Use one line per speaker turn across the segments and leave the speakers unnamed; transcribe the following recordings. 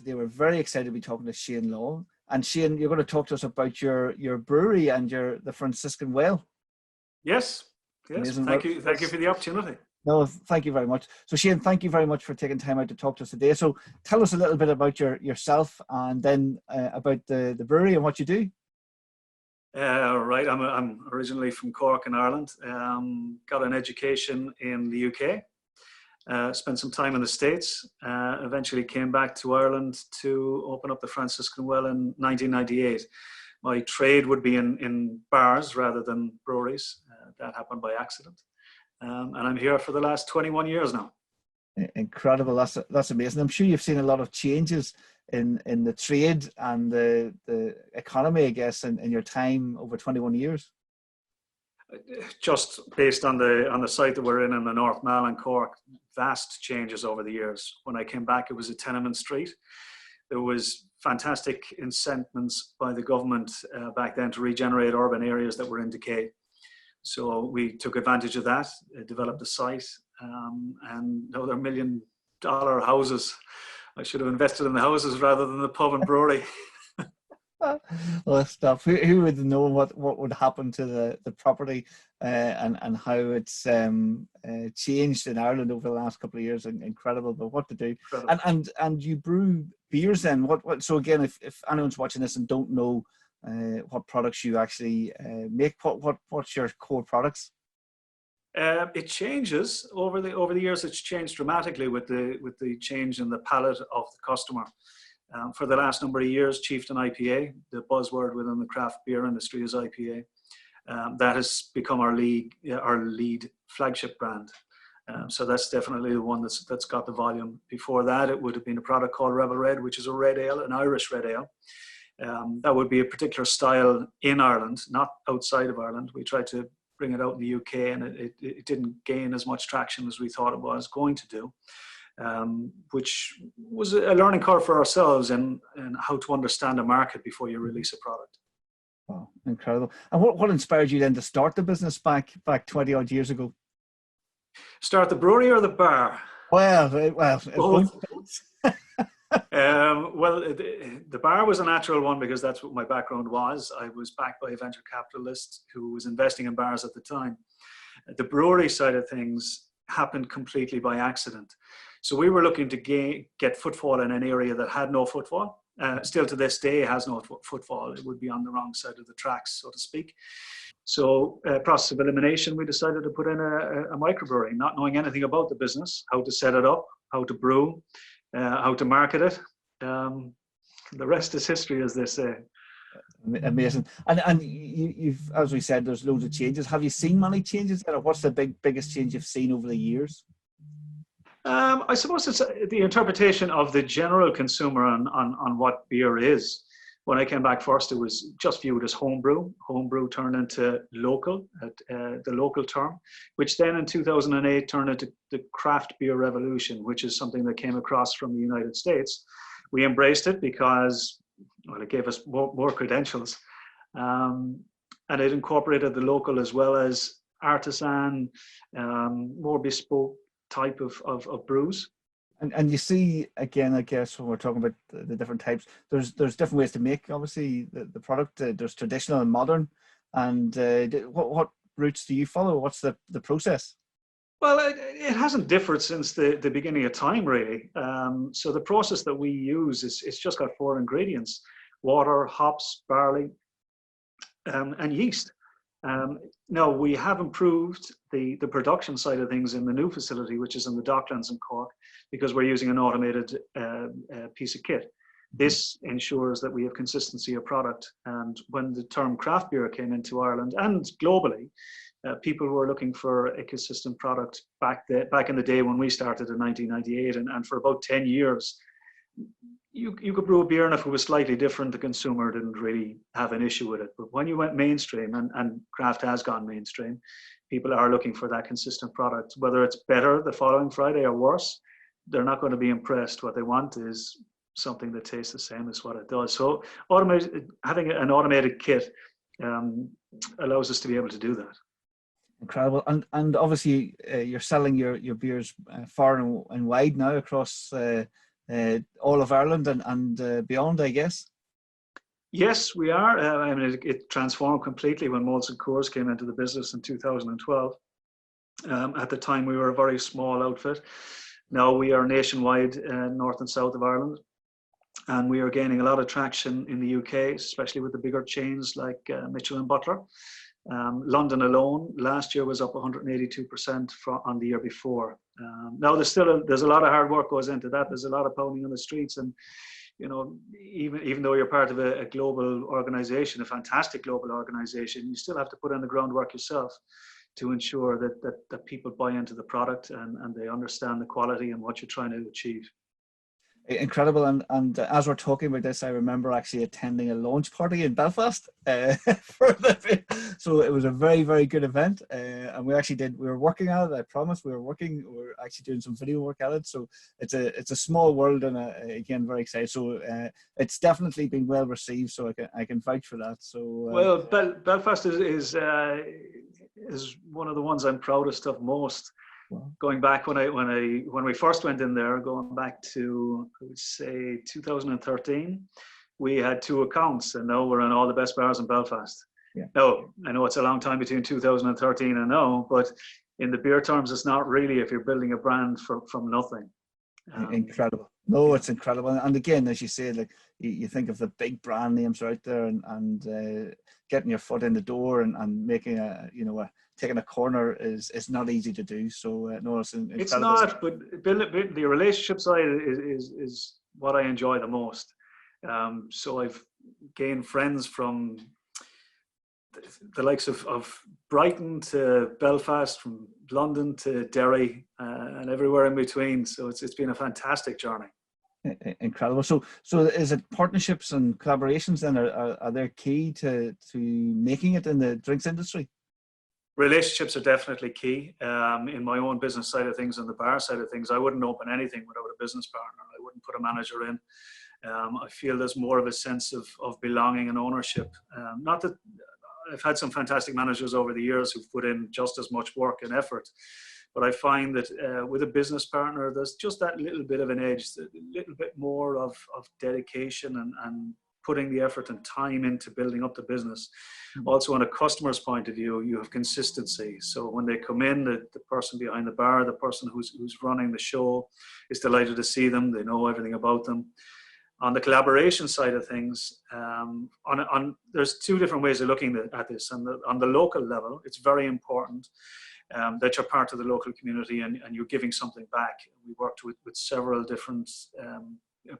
today. We're very excited to be talking to Shane Law. And Shane, you're going to talk to us about your brewery and the Franciscan Well.
Yes.
Amazing.
Thank you for the opportunity.
No, thank you very much. So Shane, thank you very much for taking time out to talk to us today. So tell us a little bit about yourself and then about the brewery and what you do.
Right, I'm originally from Cork in Ireland. Got an education in the UK. Spent some time in the States. Eventually came back to Ireland to open up the Franciscan Well in 1998. My trade would be in bars rather than breweries. That happened by accident. And I'm here for the last 21 years now.
Incredible. That's amazing. I'm sure you've seen a lot of changes in the trade and the economy, I guess, in your time over 21 years.
Just based on the site that we're in the North Mall in Cork, vast changes over the years. When I came back, it was a tenement street. There was fantastic incentives by the government back then to regenerate urban areas that were in decay. So we took advantage of that, developed a site, and now they're $1 million houses. I should have invested in the houses rather than the pub and brewery.
Well, stuff. Who would know what would happen to the property and how it's changed in Ireland over the last couple of years? Incredible, but what to do? And you brew beers then? What? So again, if anyone's watching this and don't know what products you actually make, what's your core products?
It changes over the years. It's changed dramatically with the change in the palate of the customer. For the last number of years, Chieftain IPA, the buzzword within the craft beer industry is IPA. That has become our lead flagship brand. So that's definitely the one that's got the volume. Before that, it would have been a product called Rebel Red, which is a red ale, an Irish red ale. That would be a particular style in Ireland, not outside of Ireland. We tried to bring it out in the UK, and it didn't gain as much traction as we thought it was going to do, which was a learning curve for ourselves and how to understand a market before you release a product.
Wow, incredible. And what inspired you then to start the business back 20 odd years ago?
Start the brewery or the bar?
Well,
both. Well, the bar was a natural one because that's what my background was. I was backed by a venture capitalist who was investing in bars at the time. The brewery side of things happened completely by accident. So we were looking to get footfall in an area that had no footfall. Still to this day has no footfall. It would be on the wrong side of the tracks, so to speak. So process of elimination, we decided to put in a microbrewery, not knowing anything about the business, how to set it up, how to brew, how to market it. The rest is history, as they say.
Amazing. And you've, as we said, there's loads of changes. Have you seen many changes? What's the biggest change you've seen over the years?
I suppose it's the interpretation of the general consumer on what beer is. When I came back first, it was just viewed as homebrew. Homebrew turned into local, the local term, which then in 2008 turned into the craft beer revolution, which is something that came across from the United States. We embraced it because, well, it gave us more credentials. And it incorporated the local as well as artisan, more bespoke type of brews.
And you see, again, I guess when we're talking about the different types, there's different ways to make, obviously, the product. There's traditional and modern. And what routes do you follow? What's the process?
Well, it hasn't differed since the beginning of time, really. So the process that we use it's just got 4 ingredients: water, hops, barley, and yeast. Now, we have improved the production side of things in the new facility, which is in the Docklands in Cork, because we're using an automated piece of kit. This ensures that we have consistency of product. And when the term craft beer came into Ireland and globally, people were looking for a consistent product back in the day when we started in 1998. And for about 10 years, you could brew a beer, and if it was slightly different, the consumer didn't really have an issue with it. But when you went mainstream, and craft has gone mainstream, people are looking for that consistent product. Whether it's better the following Friday or worse, they're not going to be impressed. What they want is something that tastes the same as what it does. So having an automated kit allows us to be able to do that.
Incredible. And obviously you're selling your beers far and wide now across all of Ireland and beyond, I guess.
Yes, we are. I mean, it transformed completely when Malts and Coors came into the business in 2012. At the time, we were a very small outfit. Now we are nationwide, north and south of Ireland, and we are gaining a lot of traction in the UK, especially with the bigger chains like Mitchell and Butler. London alone last year was up 182% on the year before. Now there's a lot of hard work goes into that. There's a lot of pounding on the streets, and you know, even though you're part of a global organization, a fantastic global organization, you still have to put in the groundwork yourself to ensure that people buy into the product and they understand the quality and what you're trying to achieve.
Incredible. And as we're talking about this, I remember actually attending a launch party in Belfast so it was a very, very good event, and we were working on it. I promise we were actually doing some video work at it, so it's a small world, and again, very excited. So it's definitely been well received, so I can vouch for that. So
well, Belfast is one of the ones I'm proudest of most. Wow. Going back when we first went in there, going back to, I would say, 2013, we had 2 accounts, and now we're in all the best bars in Belfast. Yeah. Now, I know it's a long time between 2013 and now, but in the beer terms, it's not really if you're building a brand from nothing.
Incredible. No, it's incredible. And again, as you say, like you think of the big brand names out there, and getting your foot in the door and making taking a corner is not easy to do. So no, it's incredible.
It's not, but the relationship side is what I enjoy the most. So I've gained friends from the likes of Brighton to Belfast, from London to Derry, and everywhere in between. So it's been a fantastic journey.
Incredible. So is it partnerships and collaborations then are they key to making it in the drinks industry?
Relationships are definitely key. In my own business side of things and the bar side of things, I wouldn't open anything without a business partner. I wouldn't put a manager in. I feel there's more of a sense of belonging and ownership. Not that I've had some fantastic managers over the years who've put in just as much work and effort, but I find that with a business partner, there's just that little bit of an edge, a little bit more of dedication and putting the effort and time into building up the business. Also, on a customer's point of view, you have consistency. So when they come in, the person behind the bar, the person who's running the show is delighted to see them. They know everything about them. On the collaboration side of things, there's 2 different ways of looking at this. On the local level, it's very important that you're part of the local community and you're giving something back. We worked with several different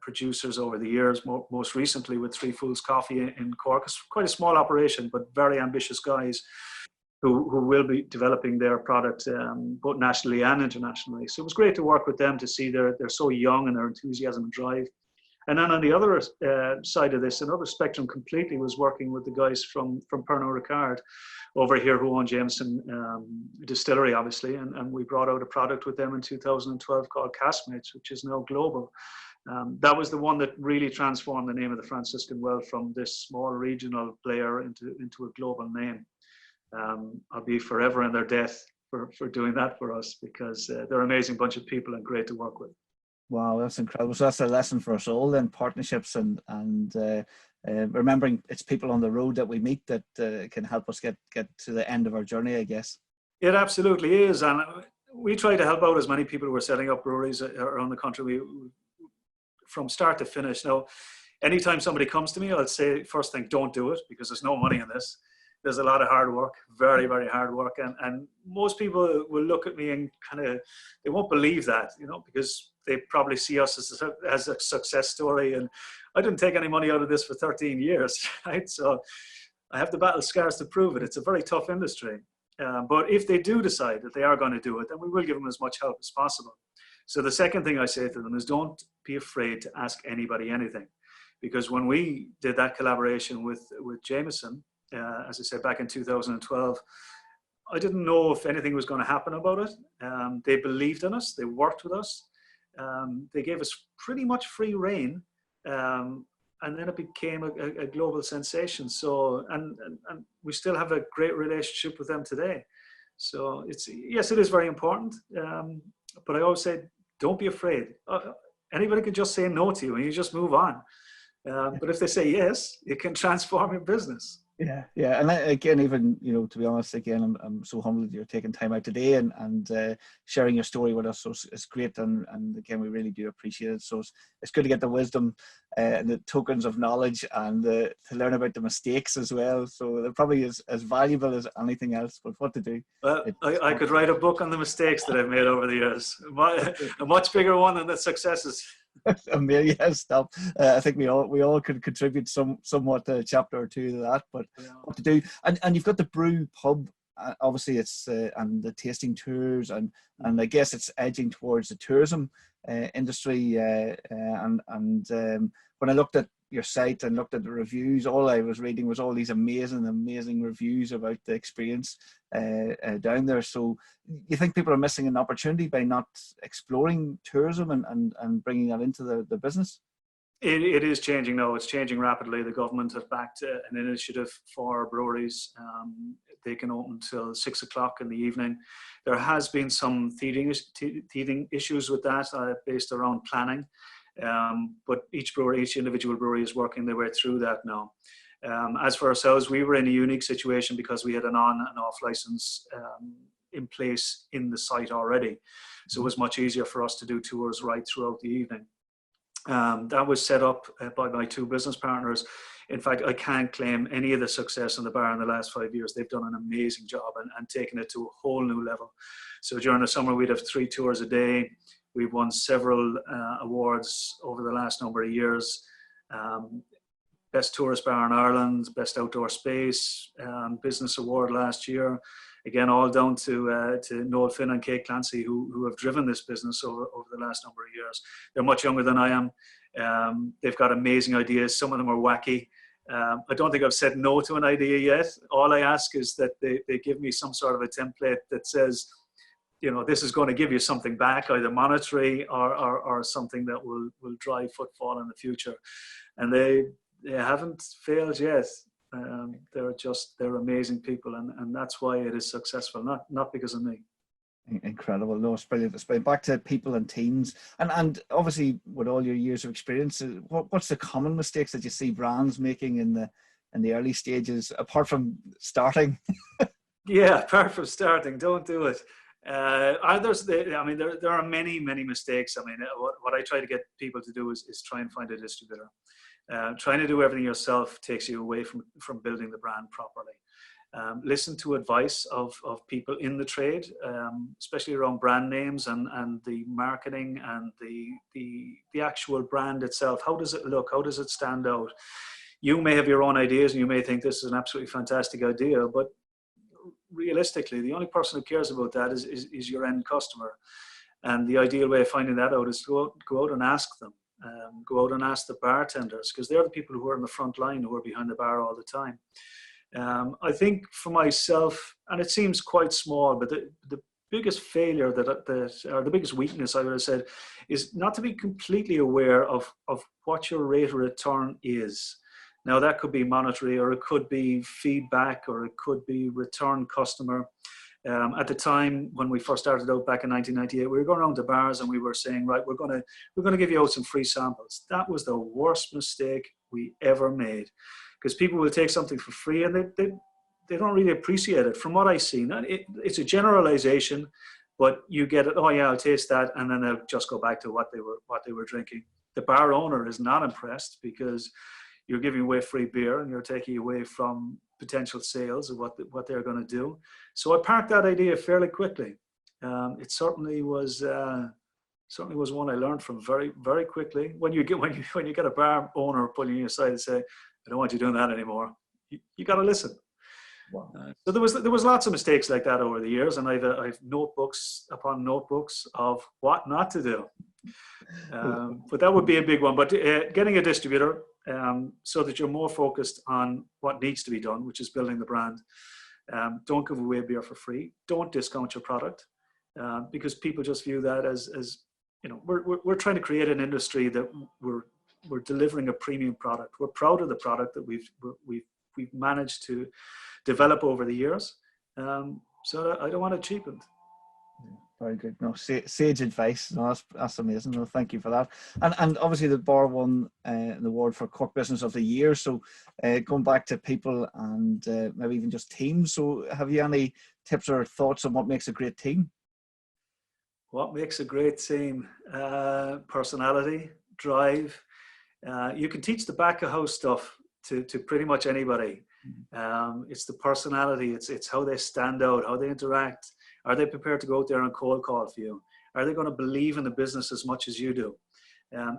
producers over the years, most recently with Three Fools Coffee in Cork. It's quite a small operation, but very ambitious guys who will be developing their product both nationally and internationally. So it was great to work with them, to see they're so young and their enthusiasm and drive. And then on the other side of this, another spectrum completely, was working with the guys from Pernod Ricard over here, who own Jameson Distillery, obviously. And we brought out a product with them in 2012 called Caskmates, which is now global. That was the one that really transformed the name of the Franciscan Well from this small regional player into a global name. I'll be forever in their debt for doing that for us, because they're an amazing bunch of people and great to work with.
Wow, that's incredible. So that's a lesson for us all then, partnerships and remembering it's people on the road that we meet that can help us get to the end of our journey, I guess.
It absolutely is. And we try to help out as many people who are setting up breweries around the country. From start to finish. Now, anytime somebody comes to me, I'll say first thing, don't do it, because there's no money in this. There's a lot of hard work, very, very hard work. And most people will look at me and they won't believe that, because they probably see us as a success story. And I didn't take any money out of this for 13 years, right? So I have the battle scars to prove it. It's a very tough industry. But if they do decide that they are going to do it, then we will give them as much help as possible. So the second thing I say to them is, don't be afraid to ask anybody anything. Because when we did that collaboration with Jameson, as I said, back in 2012, I didn't know if anything was going to happen about it. They believed in us. They worked with us. They gave us pretty much free rein. And then it became a global sensation. So, and we still have a great relationship with them today. So yes, it is very important. But I always say, don't be afraid. Anybody can just say no to you and you just move on. But if they say yes, it can transform your business.
Yeah, yeah, and again, even to be honest, again, I'm so humbled you're taking time out today and sharing your story with us. So it's great, and again, we really do appreciate it. So it's good to get the wisdom and the tokens of knowledge, and to learn about the mistakes as well. So they're probably as valuable as anything else. But what to do?
Well, I could write a book on the mistakes that I've made over the years. A much bigger one than the successes.
Yeah, stop. I think we all could contribute somewhat a chapter or two to that. But what to do? And you've got the brew pub. Obviously, it's and the tasting tours, and I guess it's edging towards the tourism industry. And when I looked at your site and looked at the reviews, all I was reading was all these amazing reviews about the experience down there. So you think people are missing an opportunity by not exploring tourism and bringing that into the business?
It is changing now. It's changing rapidly. The government have backed an initiative for breweries. They can open till 6 o'clock in the evening. There has been some teething issues with that based around planning. But each individual brewery is working their way through that now. As for ourselves, we were in a unique situation because we had an on and off license in place in the site already. So it was much easier for us to do tours right throughout the evening. That was set up by my two business partners. In fact, I can't claim any of the success in the bar in the last 5 years. They've done an amazing job and taken it to a whole new level. So during the summer, we'd have 3 tours a day. We've won several awards over the last number of years. Best tourist bar in Ireland, best outdoor space, business award last year. Again, all down to Noel Finn and Kate Clancy, who have driven this business over the last number of years. They're much younger than I am. They've got amazing ideas. Some of them are wacky. I don't think I've said no to an idea yet. All I ask is that they give me some sort of a template that says, this is going to give you something back, either monetary or something that will drive footfall in the future. And they haven't failed yet. They're amazing people, and that's why it is successful, not because of me.
Incredible. No, it's brilliant. It's brilliant. Back to people and teams, and obviously with all your years of experience, what's the common mistakes that you see brands making in the early stages, apart from starting?
Yeah, apart from starting, don't do it. There are many mistakes. I mean, what I try to get people to do is try and find a distributor. Trying to do everything yourself takes you away from building the brand properly. Listen to advice of people in the trade, especially around brand names and the marketing and the actual brand itself. How does it look? How does it stand out? You may have your own ideas and you may think this is an absolutely fantastic idea, but realistically, the only person who cares about that is your end customer. And the ideal way of finding that out is to go out and ask them. Go out and ask the bartenders, because they're the people who are in the front line, who are behind the bar all the time. I think for myself, and it seems quite small, but the biggest failure or the biggest weakness, I would have said, is not to be completely aware of what your rate of return is. Now, that could be monetary, or it could be feedback, or it could be return customer. At the time when we first started out back in 1998, we were going around to bars and we were saying, right, we're going to give you out some free samples. That was the worst mistake we ever made, because people will take something for free and they don't really appreciate it. From what I've seen, it's a generalization, but you get it. Oh yeah, I'll taste that, and then they'll just go back to what they were drinking. The bar owner is not impressed, because you're giving away free beer and you're taking away from potential sales of what they're going to do. So I parked that idea fairly quickly. It certainly was one I learned from very, very quickly. When you get a bar owner pulling you aside and say, "I don't want you doing that anymore," you got to listen. Wow. So there was lots of mistakes like that over the years, and I've notebooks upon notebooks of what not to do. But that would be a big one. But getting a distributor, so that you're more focused on what needs to be done, which is building the brand. Don't give away beer for free. Don't discount your product, because people just view that as we're trying to create an industry that we're delivering a premium product. We're proud of the product that we've managed to develop over the years. So I don't want it cheapened.
Very good. No, sage advice. No, that's amazing. No, thank you for that. And obviously the bar won an award for Cork Business of the Year. So going back to people and maybe even just teams. So have you any tips or thoughts on what makes a great team?
What makes a great team? Personality, drive. You can teach the back of house stuff to pretty much anybody. It's the personality. It's how they stand out, how they interact. Are they prepared to go out there and cold call for you? Are they going to believe in the business as much as you do?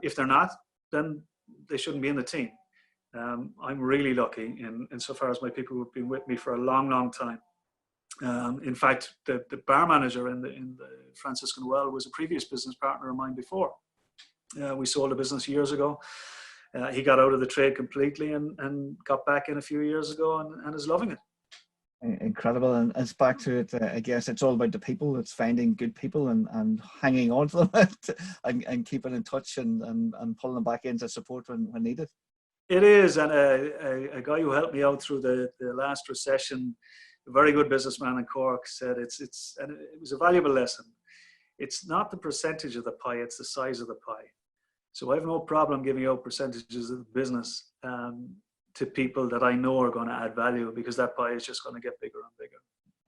If they're not, then they shouldn't be in the team. I'm really lucky insofar as my people have been with me for a long, long time. In fact, the bar manager in the Franciscan Well was a previous business partner of mine before. We sold a business years ago. He got out of the trade completely and got back in a few years ago and is loving it.
Incredible. And it's back to it, I guess it's all about the people. It's finding good people and hanging on to them and keeping in touch and pulling them back in to support when needed.
It is. And a guy who helped me out through the last recession, a very good businessman in Cork, said and it was a valuable lesson. It's not the percentage of the pie, it's the size of the pie. So I have no problem giving out percentages of the business to people that I know are going to add value, because that pie is just going to get bigger and bigger.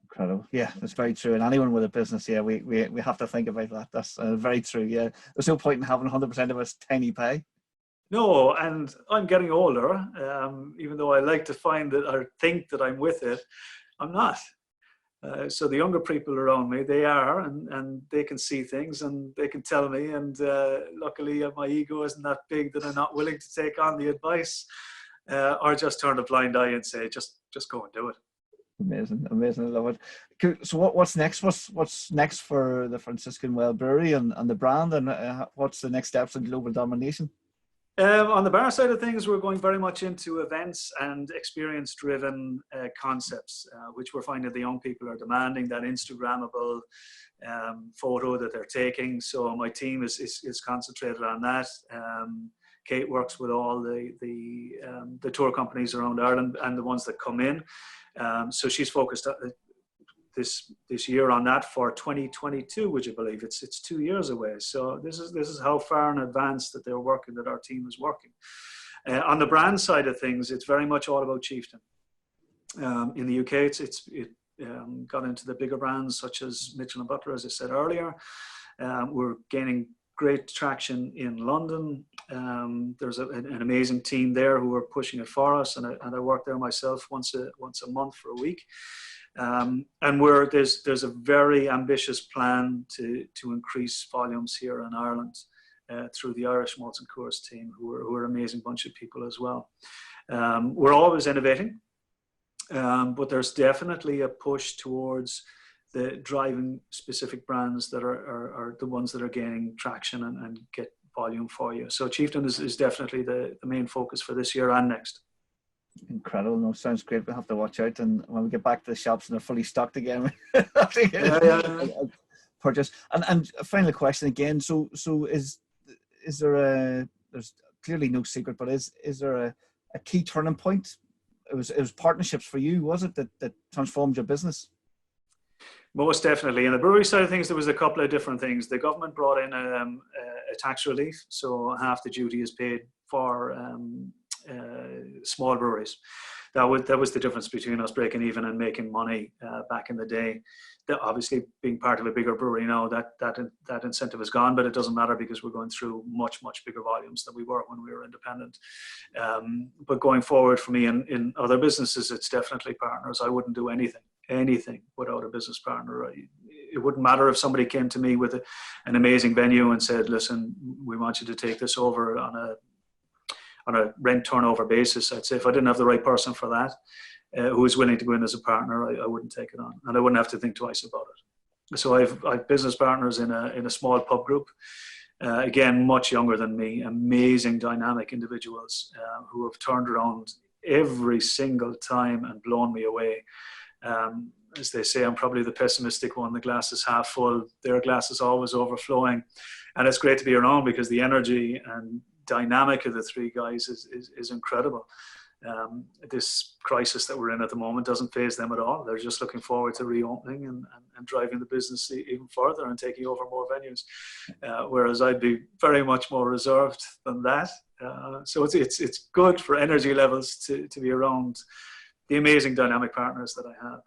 Incredible. Yeah, that's very true. And anyone with a business, yeah, we have to think about that. That's very true. Yeah, there's no point in having 100% of a tiny pie.
No, and I'm getting older. Even though I like to find that or think that I'm with it, I'm not. So the younger people around me, they are, and they can see things and they can tell me. And luckily, my ego isn't that big that I'm not willing to take on the advice. Or just turn a blind eye and say, just go and do it.
Amazing. I love it. So what's next? What's next for the Franciscan Well Brewery and the brand, and what's the next steps in global domination?
On the bar side of things, we're going very much into events and experience-driven concepts, which we're finding the young people are demanding, that Instagrammable photo that they're taking. So my team is concentrated on that. Kate works with all the tour companies around Ireland and the ones that come in. So she's focused this year on that for 2022, which I believe it's 2 years away. So this is how far in advance that they're working, that our team is working. On the brand side of things, it's very much all about Chieftain. In the UK, it got into the bigger brands such as Mitchell & Butler, as I said earlier. We're gaining great traction in London. There's an amazing team there who are pushing it for us, and I work there myself once a month for a week. And there's a very ambitious plan to increase volumes here in Ireland through the Irish Malts and Coors team, who are an amazing bunch of people as well. We're always innovating, but there's definitely a push towards the driving specific brands that are the ones that are gaining traction and get volume for you. So Chieftain is definitely the main focus for this year and next.
Incredible. No, sounds great. We'll have to watch out, and when we get back to the shops and they're fully stocked again, purchase. And a final question again. So is there there's clearly no secret, but is there a key turning point? It was partnerships for you, was it, that transformed your business?
Most definitely. In the brewery side of things, there was a couple of different things. The government brought in a tax relief, so half the duty is paid for small breweries. That was the difference between us breaking even and making money back in the day. Obviously, being part of a bigger brewery now, that incentive is gone, but it doesn't matter because we're going through much bigger volumes than we were when we were independent. But going forward for me in other businesses, it's definitely partners. I wouldn't do anything without a business partner. It wouldn't matter if somebody came to me with an amazing venue and said, listen, we want you to take this over on a rent turnover basis. I'd say if I didn't have the right person for that, who is willing to go in as a partner, I wouldn't take it on, and I wouldn't have to think twice about it. So I've business partners in a small pub group, again, much younger than me, amazing dynamic individuals who have turned around every single time and blown me away. As they say, I'm probably the pessimistic one. The glass is half full. Their glass is always overflowing. And it's great to be around because the energy and dynamic of the three guys is incredible. This crisis that we're in at the moment doesn't faze them at all. They're just looking forward to reopening and driving the business even further and taking over more venues. Whereas I'd be very much more reserved than that. So it's good for energy levels to be around the amazing dynamic partners that I have.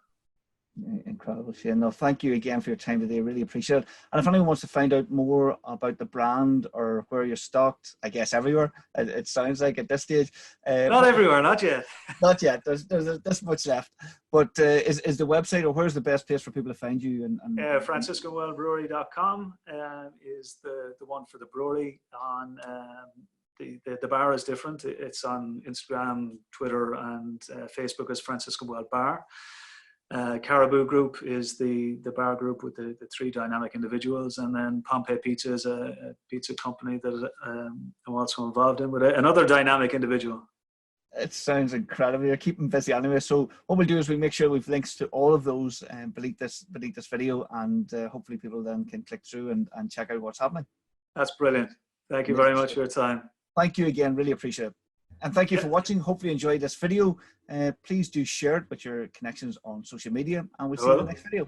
Incredible, Shane. No, thank you again for your time today. Really appreciate it. And if anyone wants to find out more about the brand or where you're stocked, I guess everywhere, it sounds like at this stage.
Not everywhere, not yet.
Not yet. There's this much left. But is the website, or where's the best place for people to find you?
FranciscanBrewery.com is the one for the brewery. On the bar is different. It's on Instagram, Twitter, and Facebook as Franciscan Well Bar. Caribou Group is the bar group with the three dynamic individuals, and then Pompey Pizza is a pizza company that I'm also involved in with another dynamic individual.
It sounds incredible. You're keeping busy anyway. So what we'll do is we make sure we've links to all of those beneath this video, and hopefully people then can click through and check out what's happening.
That's brilliant. Thank you very much for your time.
Thank you again. Really appreciate it. And thank you for watching. Hopefully you enjoyed this video. Please do share it with your connections on social media, and we'll see you in the next video.